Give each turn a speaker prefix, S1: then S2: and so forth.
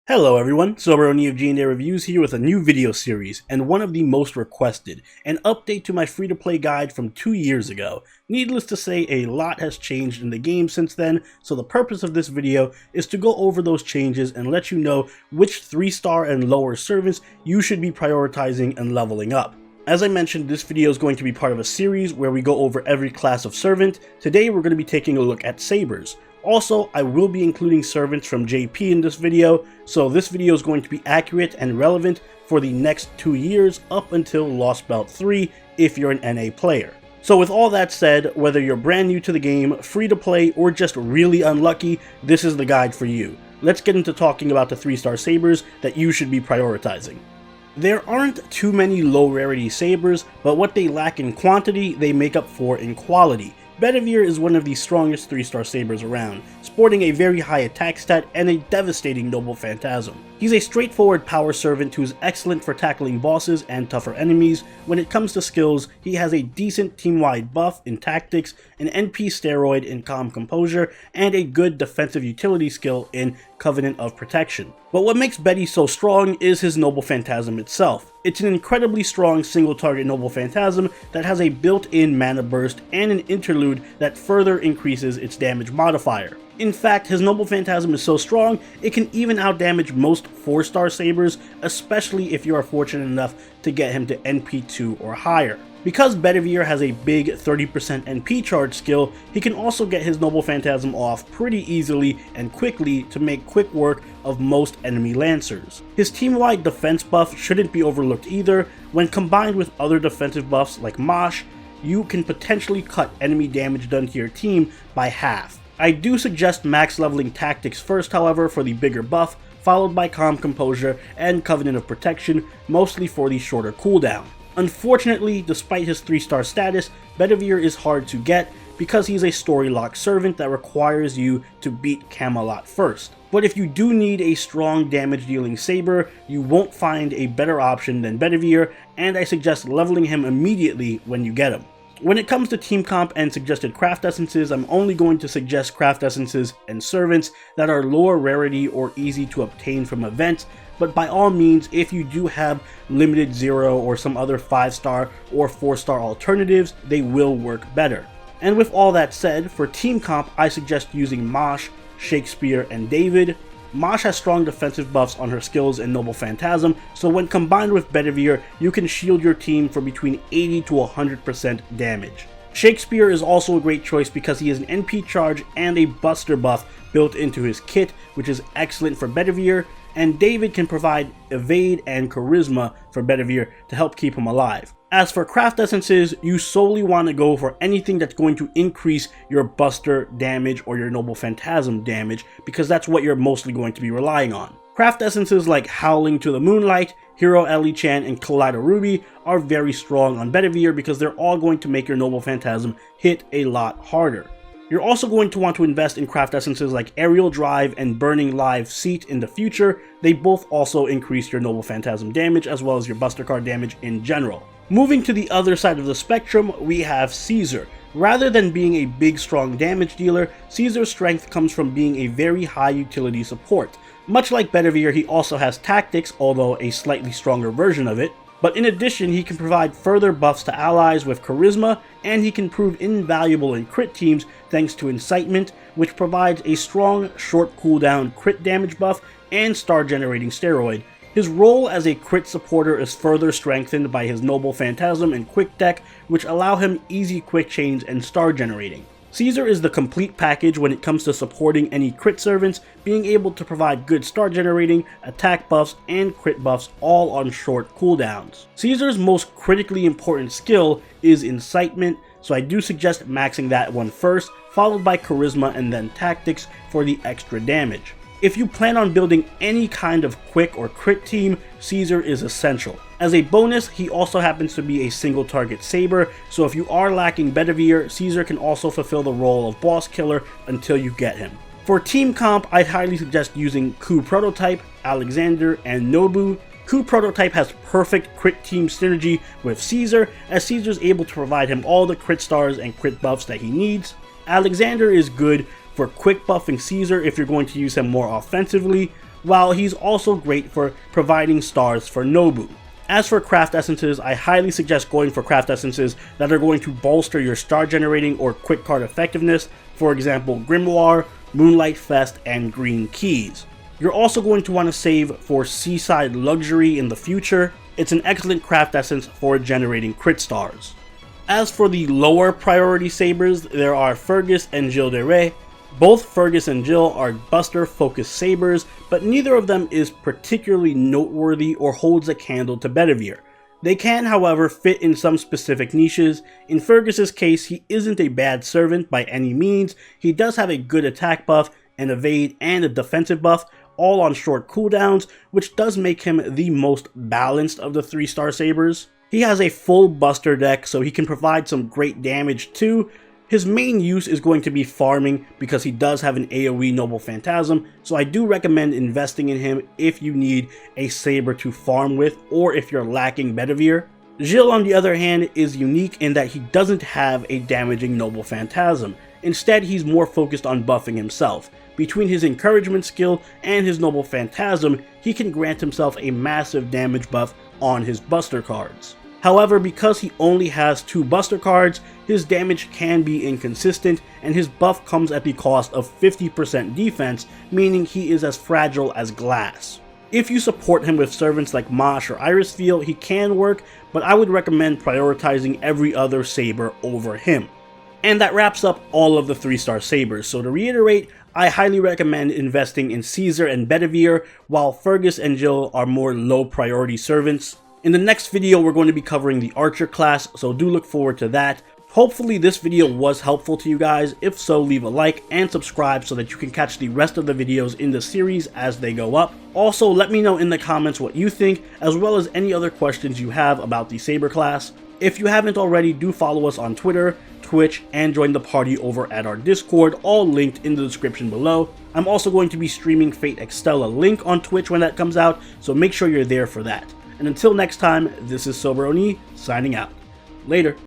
S1: Hello everyone, Saber of G&A Reviews here with a new video series, and one of the most requested, an update to my free-to-play guide from 2 years ago. Needless to say, a lot has changed in the game since then, so the purpose of this video is to go over those changes and let you know which 3-star and lower servants you should be prioritizing and leveling up. As I mentioned, this video is going to be part of a series where we go over every class of servant. Today we're going to be taking a look at Sabers. Also, I will be including servants from JP in this video, so this video is going to be accurate and relevant for the next 2 years up until Lost Belt 3 if you're an NA player. So with all that said, whether you're brand new to the game, free to play, or just really unlucky, this is the guide for you. Let's get into talking about the 3-star Sabers that you should be prioritizing. There aren't too many low rarity Sabers, but what they lack in quantity, they make up for in quality. Bedivere is one of the strongest 3-star Sabers around, sporting a very high attack stat and a devastating noble phantasm. He's a straightforward power servant who's excellent for tackling bosses and tougher enemies. When it comes to skills, he has a decent team-wide buff in tactics, an NP steroid in calm composure, and a good defensive utility skill in Covenant of Protection. But what makes Beddy so strong is his noble phantasm itself. It's an incredibly strong single-target noble phantasm that has a built-in mana burst and an interlude that further increases its damage modifier. In fact, his noble phantasm is so strong, it can even outdamage most 4-star Sabers, especially if you are fortunate enough to get him to NP2 or higher. Because Bedivere has a big 30% NP charge skill, he can also get his noble phantasm off pretty easily and quickly to make quick work of most enemy lancers. His team-wide defense buff shouldn't be overlooked either. When combined with other defensive buffs like Mosh, you can potentially cut enemy damage done to your team by half. I do suggest max leveling tactics first, however, for the bigger buff, followed by calm composure and Covenant of Protection, mostly for the shorter cooldown. Unfortunately, despite his 3-star status, Bedivere is hard to get because he's a story-locked servant that requires you to beat Camelot first. But if you do need a strong damage-dealing Saber, you won't find a better option than Bedivere, and I suggest leveling him immediately when you get him. When it comes to team comp and suggested craft essences, I'm only going to suggest craft essences and servants that are lower rarity or easy to obtain from events, but by all means, if you do have limited 0 or some other 5-star or 4-star alternatives, they will work better. And with all that said, for team comp, I suggest using Mosh, Shakespeare, and David. Mosh has strong defensive buffs on her skills and noble phantasm, so when combined with Bedivere, you can shield your team for between 80 to 100% damage. Shakespeare is also a great choice because he has an NP charge and a buster buff built into his kit, which is excellent for Bedivere, and David can provide evade and charisma for Bedivere to help keep him alive. As for craft essences, you solely want to go for anything that's going to increase your buster damage or your noble phantasm damage, because that's what you're mostly going to be relying on. Craft essences like Howling to the Moonlight, Hero Ellie-chan, and Kaleido Ruby are very strong on Bedivere because they're all going to make your noble phantasm hit a lot harder. You're also going to want to invest in craft essences like Aerial Drive and Burning Live Seat in the future. They both also increase your noble phantasm damage as well as your buster card damage in general. Moving to the other side of the spectrum, we have Caesar. Rather than being a big strong damage dealer, Caesar's strength comes from being a very high utility support. Much like Bedivere, he also has tactics, although a slightly stronger version of it. But in addition, he can provide further buffs to allies with charisma, and he can prove invaluable in crit teams thanks to incitement, which provides a strong short cooldown crit damage buff and star generating steroid. His role as a crit supporter is further strengthened by his noble phantasm and quick deck, which allow him easy quick chains and star generating. Caesar is the complete package when it comes to supporting any crit servants, being able to provide good star generating, attack buffs, and crit buffs all on short cooldowns. Caesar's most critically important skill is incitement, so I do suggest maxing that one first, followed by charisma and then tactics for the extra damage. If you plan on building any kind of quick or crit team, Caesar is essential. As a bonus, he also happens to be a single target Saber, so if you are lacking Bedivere, Caesar can also fulfill the role of boss killer until you get him. For team comp, I'd highly suggest using Ku Prototype, Alexander, and Nobu. Ku Prototype has perfect crit team synergy with Caesar, as Caesar is able to provide him all the crit stars and crit buffs that he needs. Alexander is good for quick buffing Caesar if you're going to use him more offensively, while he's also great for providing stars for Nobu. As for craft essences, I highly suggest going for craft essences that are going to bolster your star generating or quick card effectiveness, for example Grimoire, Moonlight Fest, and Green Keys. You're also going to want to save for Seaside Luxury in the future. It's an excellent craft essence for generating crit stars. As for the lower priority sabers, there are Fergus and Gilles de Rais. Both Fergus and Jill are buster focused sabers, but neither of them is particularly noteworthy or holds a candle to Bedivere. They can, however, fit in some specific niches. In Fergus's case, he isn't a bad servant by any means. He does have a good attack buff, an evade, and a defensive buff, all on short cooldowns, which does make him the most balanced of the 3-star sabers. He has a full buster deck, so he can provide some great damage too. His main use is going to be farming because he does have an AoE Noble Phantasm, so I do recommend investing in him if you need a saber to farm with or if you're lacking Bedivere. Gilles, on the other hand, is unique in that he doesn't have a damaging Noble Phantasm. Instead, he's more focused on buffing himself. Between his encouragement skill and his Noble Phantasm, he can grant himself a massive damage buff on his buster cards. However, because he only has 2 buster cards, his damage can be inconsistent, and his buff comes at the cost of 50% defense, meaning he is as fragile as glass. If you support him with servants like Mosh or Irisfield, he can work, but I would recommend prioritizing every other saber over him. And that wraps up all of the 3-star sabers, so to reiterate, I highly recommend investing in Caesar and Bedivere, while Fergus and Jill are more low priority servants. In the next video, we're going to be covering the Archer class, so do look forward to that. Hopefully this video was helpful to you guys. If so, leave a like and subscribe so that you can catch the rest of the videos in the series as they go up. Also, let me know in the comments what you think, as well as any other questions you have about the Saber class. If you haven't already, do follow us on Twitter, Twitch, and join the party over at our Discord, all linked in the description below. I'm also going to be streaming Fate Extella Link on Twitch when that comes out, so make sure you're there for that. And until next time, this is Sober Oni, signing out. Later.